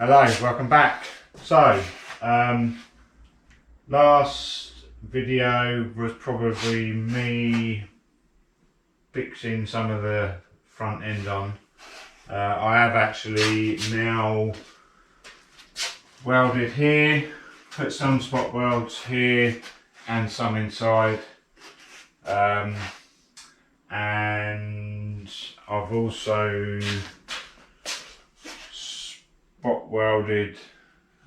Hello, welcome back. So, last video was probably me fixing some of the front end on. I have actually now welded here, put some spot welds here and some inside, and I've also spot welded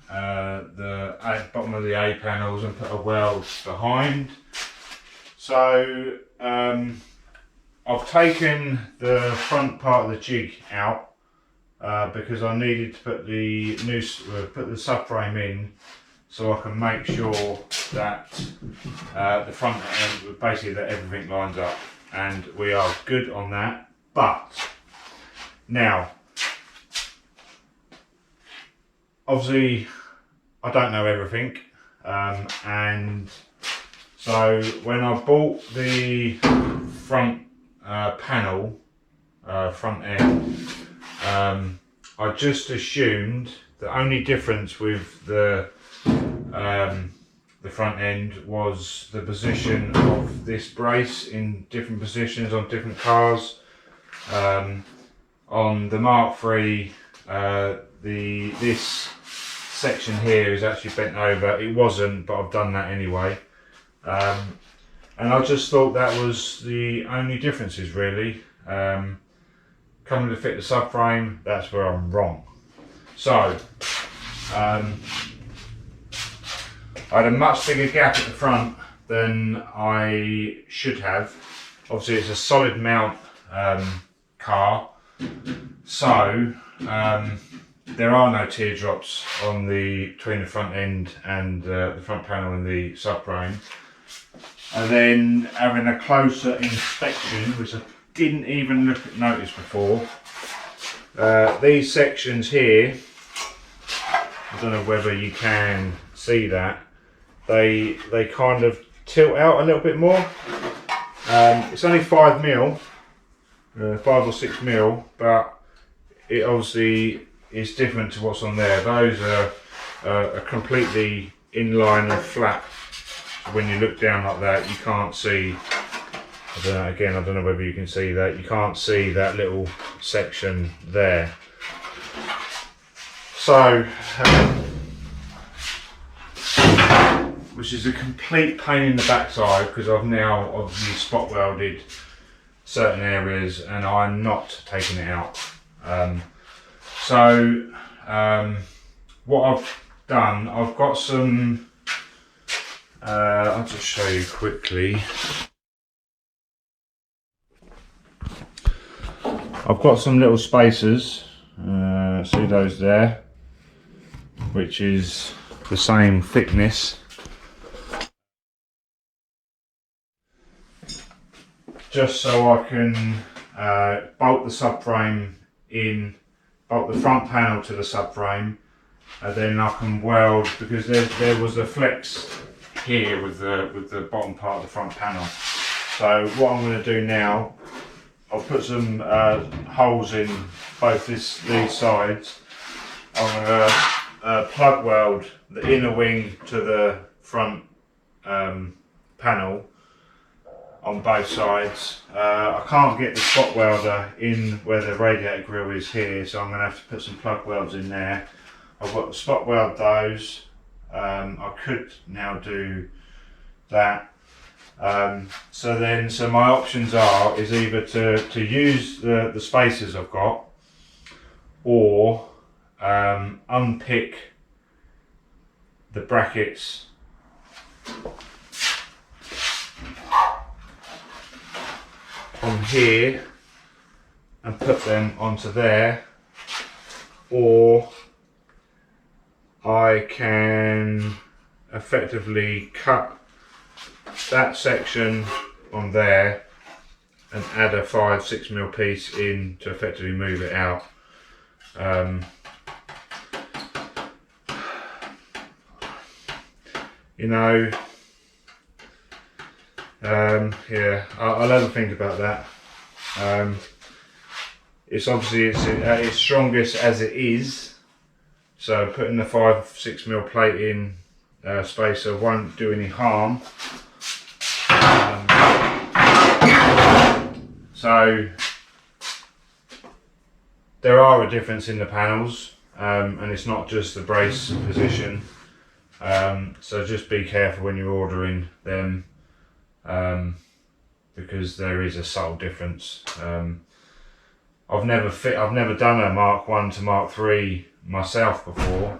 the bottom of the A panels and put a weld behind. So I've taken the front part of the jig out because I needed to put the subframe in, so I can make sure that the front end, basically that everything lines up, and we are good on that. But now, obviously, I don't know everything, and so when I bought the front panel, front end, I just assumed the only difference with the front end was the position of this brace in different positions on different cars. On the Mk3, this section here is actually bent over. It wasn't, but I've done that anyway. And I just thought that was the only differences really. Coming to fit the subframe, that's where I'm wrong. So, I had a much bigger gap at the front than I should have. Obviously it's a solid mount car, so there are no teardrops on between the front end and the front panel and the subframe. And then having a closer inspection, which I didn't even notice before, these sections here, I don't know whether you can see that, they kind of tilt out a little bit more. It's only 5 mil, 5 or 6 mil, but it obviously is different to what's on there. Those are completely in line and flat. When you look down like that, you can't see, I don't know whether you can see that, you can't see that little section there. So, which is a complete pain in the backside, because I've now obviously spot welded certain areas and I'm not taking it out. What I've done, I've got some, I'll just show you quickly. I've got some little spacers, see those there, which is the same thickness. Just so I can bolt the subframe in, bolt the front panel to the subframe, and then I can weld, because there was a flex here with the bottom part of the front panel. So what I'm going to do now, I'll put some holes in both these sides. I'm going to plug weld the inner wing to the front panel on both sides. I can't get the spot welder in where the radiator grill is here, so I'm going to have to put some plug welds in there. I've got to spot weld those. I could now do that. So my options is either to use the spacers I've got, or unpick the brackets on here and put them onto there, or I can effectively cut that section on there and add a 5-6 mil piece in to effectively move it out. You know, yeah, I'll have a think about that. It's obviously it's at its strongest as it is, So putting the 5-6mm plate in spacer won't do any harm. So there are a difference in the panels, and it's not just the brace position. So just be careful when you're ordering them, because there is a subtle difference. I've never done a Mark 1 to Mark 3 myself before,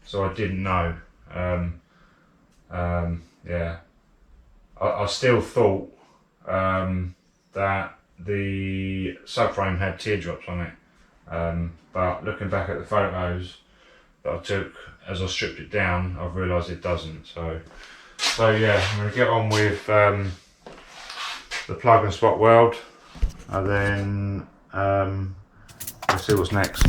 so I didn't know. Yeah, I still thought that the subframe had teardrops on it, but looking back at the photos that I took as I stripped it down, I've realised it doesn't. So yeah, I'm going to get on with the plug and spot weld, and then we'll see what's next.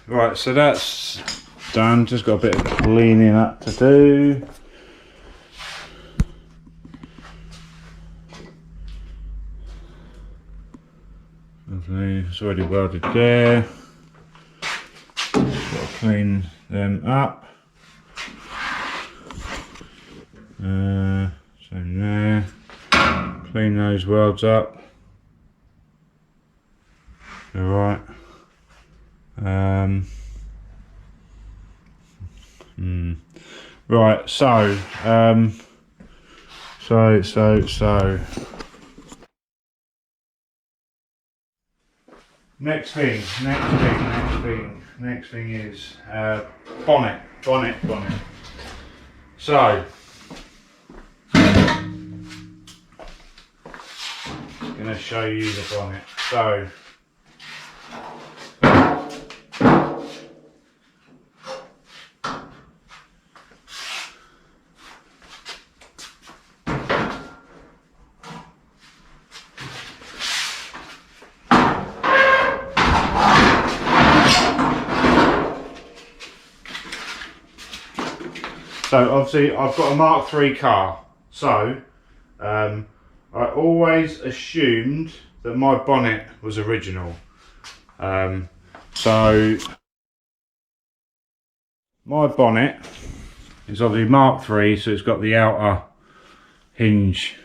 Right, so that's done. Just got a bit of cleaning up to do. Lovely, it's already welded there. Just got to clean them up. Same there. Clean those welds up. Alright. Right, so next thing is bonnet. So I'm going to show you the bonnet. So obviously I've got a Mark 3 car, so I always assumed that my bonnet was original. So my bonnet is obviously Mark 3, so it's got the outer hinge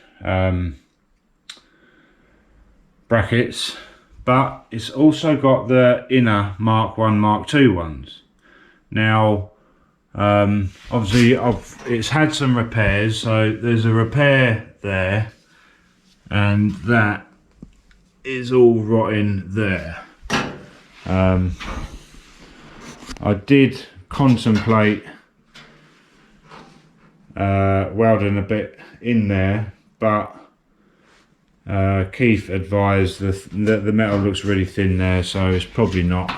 brackets, but it's also got the inner Mark 1, Mark 2 ones. Now obviously it's had some repairs, so there's a repair there, and that is all rotting there. I did contemplate welding a bit in there, but Keith advised that the metal looks really thin there, so it's probably not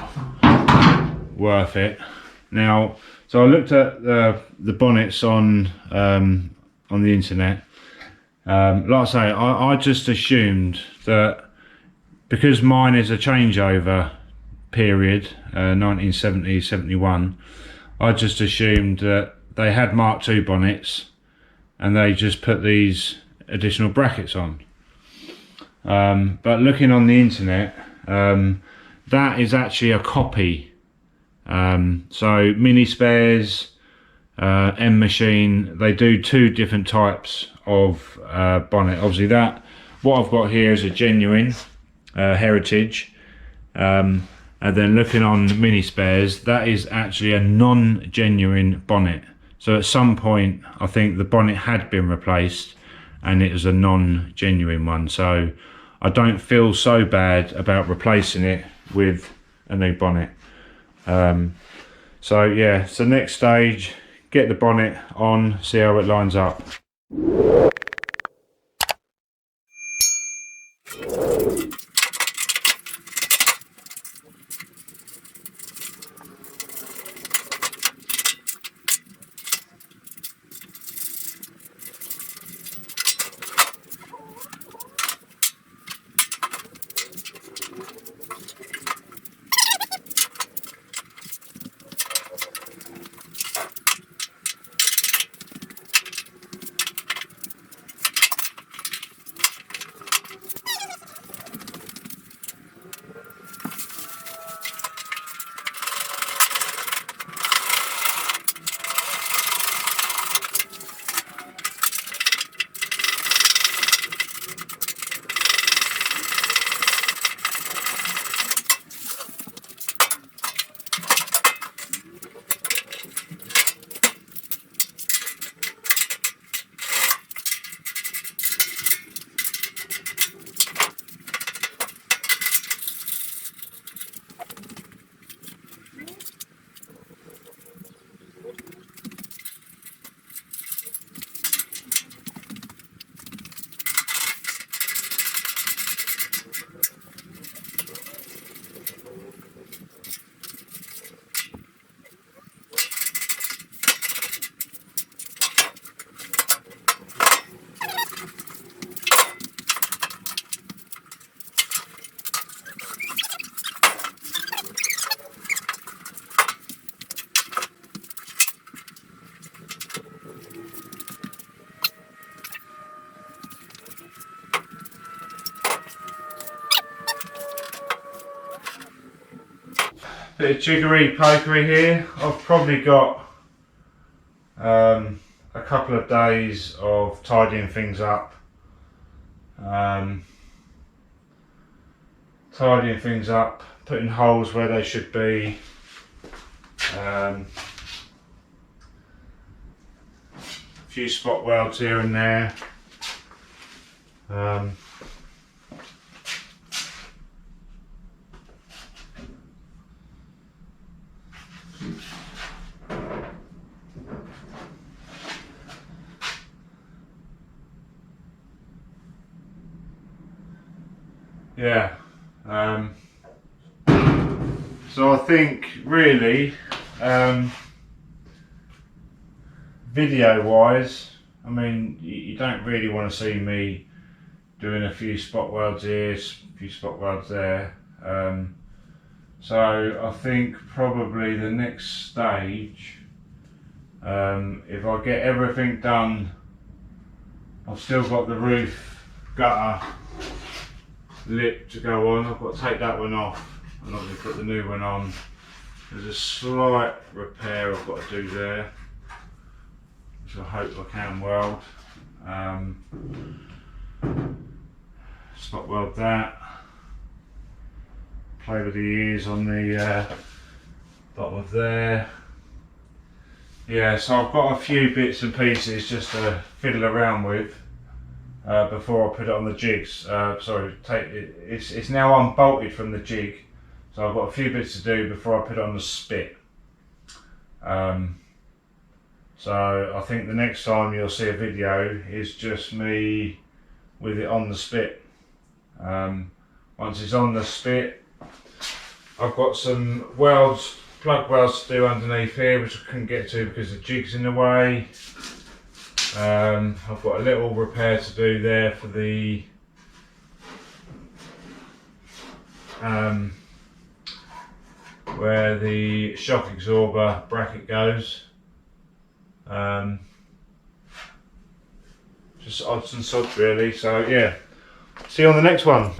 worth it. Now, so I looked at the bonnets on the internet. Like I say, I just assumed that because mine is a changeover period, 1970-71, I just assumed that they had Mark II bonnets and they just put these additional brackets on. But looking on the internet, that is actually a copy. So Mini Spares, M Machine, they do two different types of bonnet. Obviously that, what I've got here is a genuine heritage, and then looking on Mini Spares, that is actually a non-genuine bonnet. So at some point I think the bonnet had been replaced and it was a non-genuine one, so I don't feel so bad about replacing it with a new bonnet. So yeah, so next stage, get the bonnet on, see how it lines up. Bit of jiggery pokery here. I've probably got a couple of days of tidying things up. Putting holes where they should be. A few spot welds here and there. Yeah, so I think really video wise, I mean, you don't really want to see me doing a few spot welds here, a few spot welds there. So I think probably the next stage, if I get everything done, I've still got the roof gutter lip to go on. I've got to take that one off and I'm going to put the new one on. There's a slight repair I've got to do there, which I hope I can weld. Spot weld that. play with the ears on the bottom of there. Yeah, so I've got a few bits and pieces just to fiddle around with before I put it on the jigs. It's now unbolted from the jig, so I've got a few bits to do before I put it on the spit. So I think the next time you'll see a video is just me with it on the spit. Once it's on the spit, I've got some welds, plug welds to do underneath here, which I couldn't get to because the jig's in the way. I've got a little repair to do there for the where the shock absorber bracket goes. Just odds and sods really, so yeah, see you on the next one.